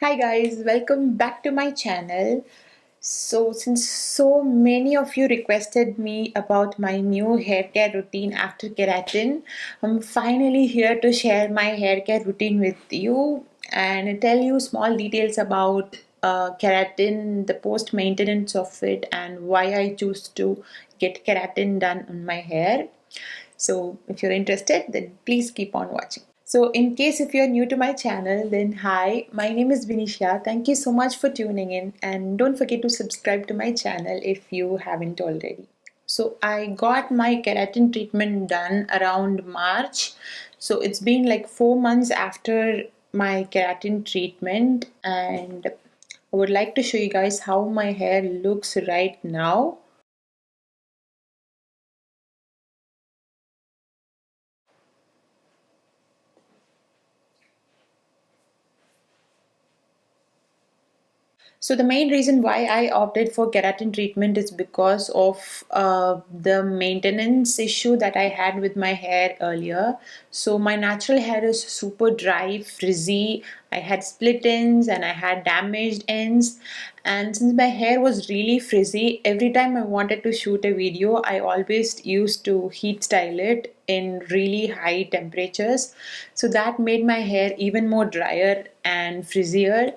Hi guys, welcome back to my channel. Since so many of you requested me about my new hair care routine after keratin, I'm finally here to share my hair care routine with you and tell you small details about keratin, the post maintenance of it, and why I choose to get keratin done on my hair. So if you're interested, then please keep on watching. So in case if you're new to my channel, then hi, my name is Vinisha. Thank you so much for tuning in and don't forget to subscribe to my channel if you haven't already. So I got my keratin treatment done around March. So it's been like 4 months after my keratin treatment and I would like to show you guys how my hair looks right now. So the main reason why I opted for keratin treatment is because of the maintenance issue that I had with my hair earlier. So my natural hair is super dry, frizzy. I had split ends and I had damaged ends. And since my hair was really frizzy, every time I wanted to shoot a video, I always used to heat style it in really high temperatures. So that made my hair even more drier and frizzier.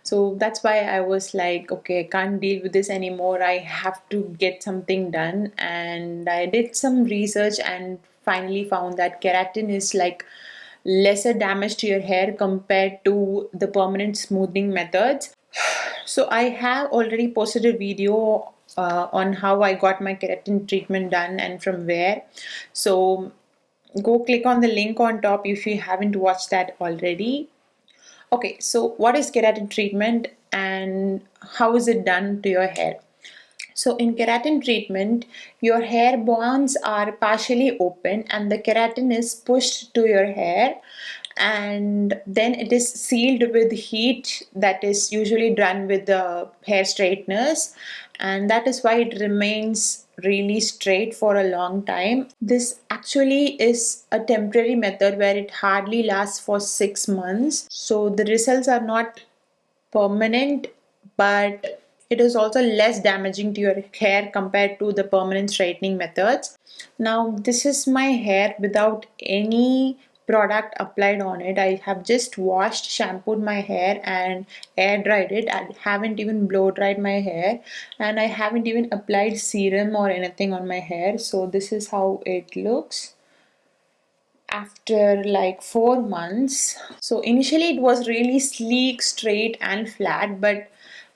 So that's why I was like, okay, I can't deal with this anymore. I have to get something done. And I did some research and finally found that keratin is like lesser damage to your hair compared to the permanent smoothing methods. So I have already posted a video on how I got my keratin treatment done and from where. So go click on the link on top if you haven't watched that already. Okay, so what is keratin treatment and how is it done to your hair? So in keratin treatment, your hair bonds are partially open and the keratin is pushed to your hair and then it is sealed with heat that is usually done with the hair straighteners and that is why it remains really straight for a long time. This actually is a temporary method where it hardly lasts for 6 months. So the results are not permanent, but it is also less damaging to your hair compared to the permanent straightening methods. Now, this is my hair without any product applied on it. I have just washed, shampooed my hair, and air dried it. I haven't even blow dried my hair, and I haven't even applied serum or anything on my hair. So, this is how it looks after like 4 months. So initially it was really sleek, straight, and flat, but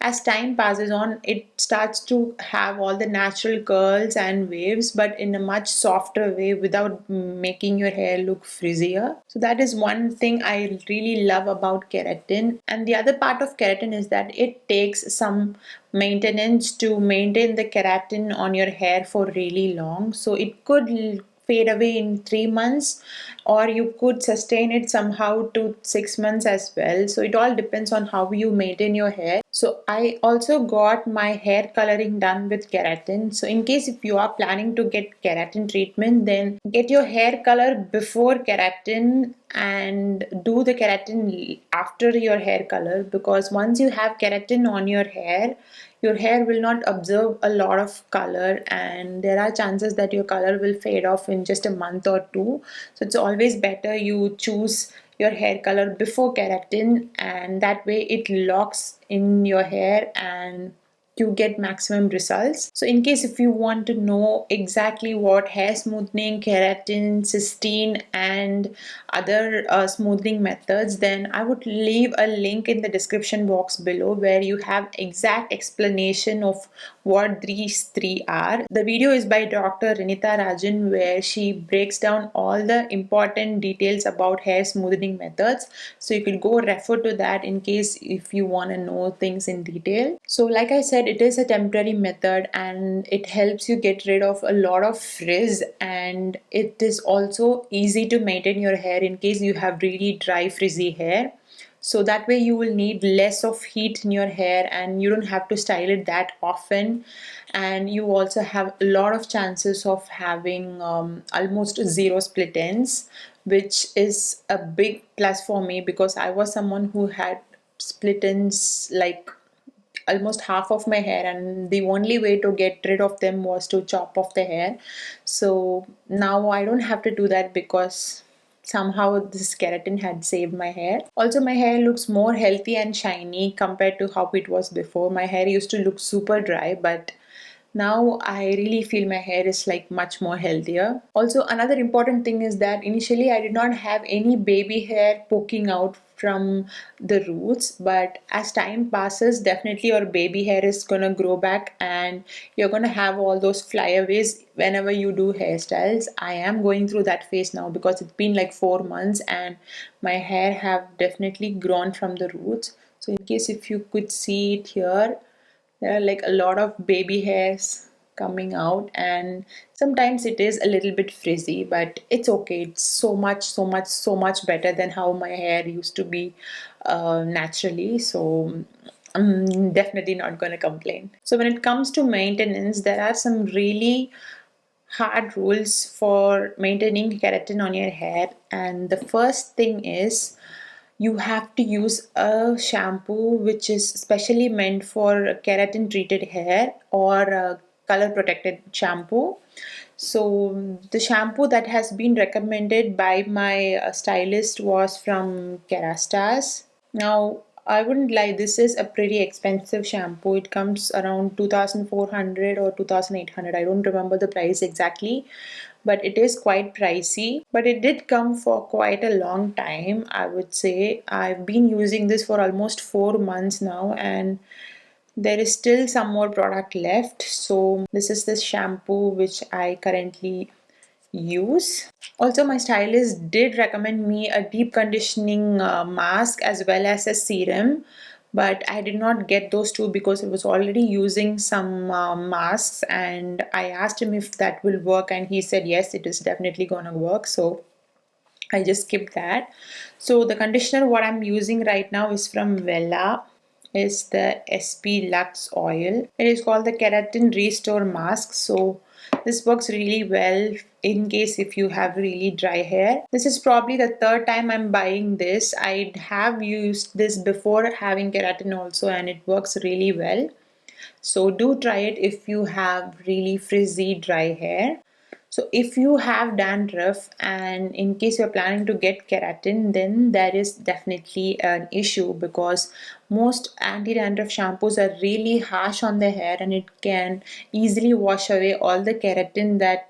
as time passes on, it starts to have all the natural curls and waves, but in a much softer way without making your hair look frizzier. So that is one thing I really love about keratin. And the other part of keratin is that it takes some maintenance to maintain the keratin on your hair for really long. So it could fade away in 3 months, or you could sustain it somehow to 6 months as well. So it all depends on how you maintain your hair. So I also got my hair coloring done with keratin. So in case if you are planning to get keratin treatment, then get your hair color before keratin and do the keratin after your hair color, because once you have keratin on your hair will not absorb a lot of color and there are chances that your color will fade off in just a month or two. So it's always better you choose your hair color before keratin and that way it locks in your hair and you get maximum results. So in case if you want to know exactly what hair smoothing, keratin, cysteine and other smoothing methods, then I would leave a link in the description box below where you have exact explanation of what these three are. The video is by Dr. Renita Rajan where she breaks down all the important details about hair smoothing methods. So you could go refer to that in case if you want to know things in detail. So like I said, it is a temporary method and it helps you get rid of a lot of frizz, and it is also easy to maintain your hair in case you have really dry frizzy hair. So that way you will need less of heat in your hair and you don't have to style it that often, and you also have a lot of chances of having almost zero split ends, which is a big plus for me because I was someone who had split ends like almost half of my hair, and the only way to get rid of them was to chop off the hair. So now I don't have to do that because somehow this keratin had saved my hair. Also, my hair looks more healthy and shiny compared to how it was before. My hair used to look super dry, but now I really feel my hair is like much more healthier. Also, another important thing is that initially I did not have any baby hair poking out from the roots, but as time passes, definitely your baby hair is gonna grow back and you're gonna have all those flyaways whenever you do hairstyles. I am going through that phase now because it's been like 4 months and my hair have definitely grown from the roots. So in case if you could see it here, there are like a lot of baby hairs coming out, and sometimes it is a little bit frizzy, but it's okay. It's so much, so much, so much better than how my hair used to be naturally. So I'm definitely not going to complain. So when it comes to maintenance, there are some really hard rules for maintaining keratin on your hair, and the first thing is you have to use a shampoo which is specially meant for keratin treated hair or a color protected shampoo. So the shampoo that has been recommended by my stylist was from Kerastase. Now, I wouldn't lie, this is a pretty expensive shampoo. It comes around 2400 or 2800. I don't remember the price exactly, but it is quite pricey. But it did come for quite a long time, I would say. I've been using this for almost 4 months now, and there is still some more product left. So this is the shampoo which I currently use. Also, my stylist did recommend me a deep conditioning mask as well as a serum, but I did not get those two because I was already using some masks, and I asked him if that will work, and he said yes, it is definitely gonna work. So I just skipped that. So the conditioner what I'm using right now is from Vella, is the SP Lux oil. It is called the Keratin Restore Mask. So this works really well in case if you have really dry hair. This is probably the third time I'm buying this. I have used this before having keratin also, and it works really well. So do try it if you have really frizzy dry hair. So if you have dandruff and in case you're planning to get keratin, then there is definitely an issue because most anti-dandruff shampoos are really harsh on the hair and it can easily wash away all the keratin that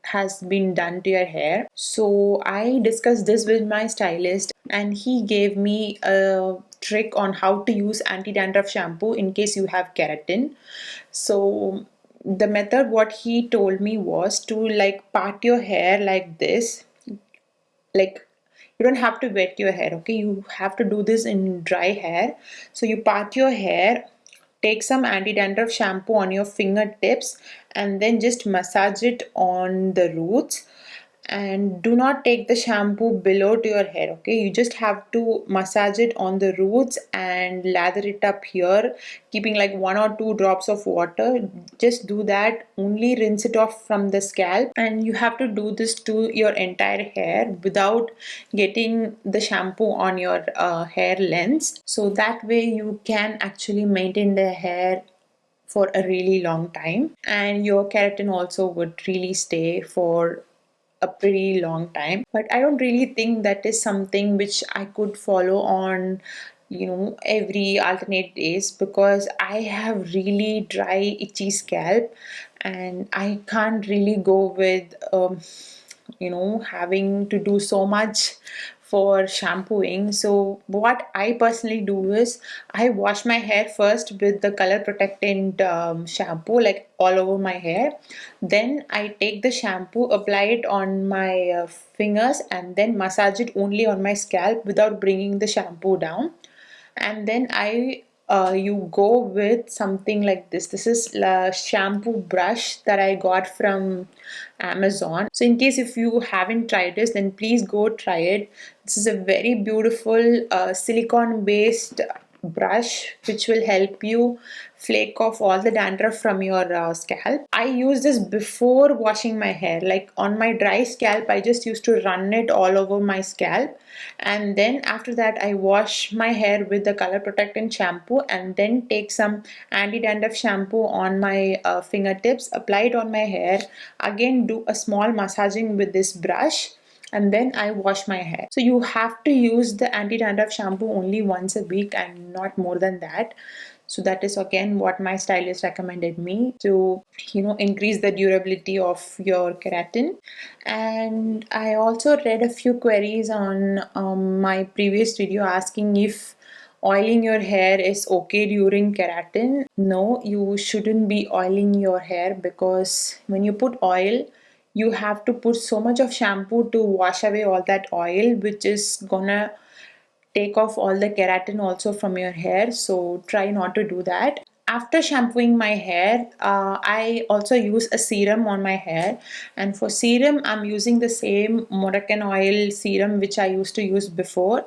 has been done to your hair. So I discussed this with my stylist and he gave me a trick on how to use anti-dandruff shampoo in case you have keratin. So the method what he told me was to like part your hair like this, like you don't have to wet your hair, okay, you have to do this in dry hair. So you part your hair, take some anti-dandruff shampoo on your fingertips and then just massage it on the roots, and do not take the shampoo below to your hair, okay, you just have to massage it on the roots and lather it up here, keeping like 1 or 2 drops of water. Just do that, only rinse it off from the scalp, and you have to do this to your entire hair without getting the shampoo on your hair lengths. So that way you can actually maintain the hair for a really long time, and your keratin also would really stay for a pretty long time. But I don't really think that is something which I could follow on, every alternate days, because I have really dry itchy scalp and I can't really go with having to do so much for shampooing. So what I personally do is I wash my hair first with the color protectant shampoo, like all over my hair. Then I take the shampoo, apply it on my fingers, and then massage it only on my scalp without bringing the shampoo down. And then you go with something like this. This is a shampoo brush that I got from Amazon. So in case if you haven't tried this, then please go try it. This is a very beautiful silicone based brush which will help you flake off all the dandruff from your scalp. I use this before washing my hair. Like on my dry scalp, I just used to run it all over my scalp, and then after that I wash my hair with the color protectant shampoo, and then take some anti-dandruff shampoo on my fingertips, apply it on my hair, again do a small massaging with this brush, and then I wash my hair. So you have to use the anti-dandruff shampoo only once a week and not more than that. So that is again what my stylist recommended me to, increase the durability of your keratin. And I also read a few queries on my previous video asking if oiling your hair is okay during keratin. No, you shouldn't be oiling your hair, because when you put oil, you have to put so much of shampoo to wash away all that oil, which is gonna take off all the keratin also from your hair. So try not to do that. After shampooing my hair, I also use a serum on my hair, and for serum I'm using the same Moroccan oil serum which I used to use before.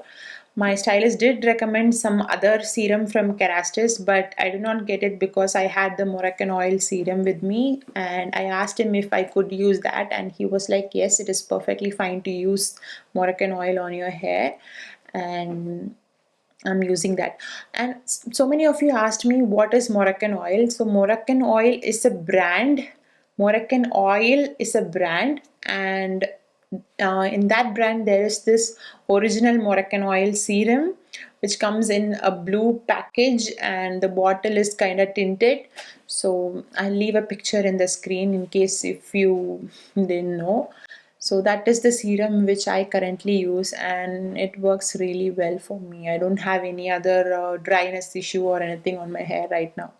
My stylist did recommend some other serum from Kerastis, but I did not get it because I had the Moroccan oil serum with me, and I asked him if I could use that, and he was like, yes, it is perfectly fine to use Moroccan oil on your hair. And I'm using that. And so many of you asked me what is Moroccan oil. So Moroccan oil is a brand. Moroccan oil is a brand, and in that brand there is this original Moroccan oil serum which comes in a blue package, and the bottle is kind of tinted. So I'll leave a picture in the screen in case if you didn't know. So that is the serum which I currently use, and it works really well for me. I don't have any other dryness issue or anything on my hair right now.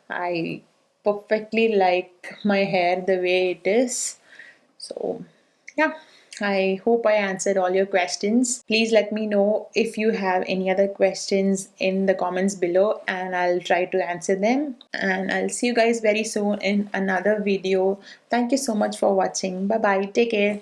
I perfectly like my hair the way it is. So yeah, I hope I answered all your questions. Please let me know if you have any other questions in the comments below, and I'll try to answer them. And I'll see you guys very soon in another video. Thank you so much for watching. Bye bye. Take care.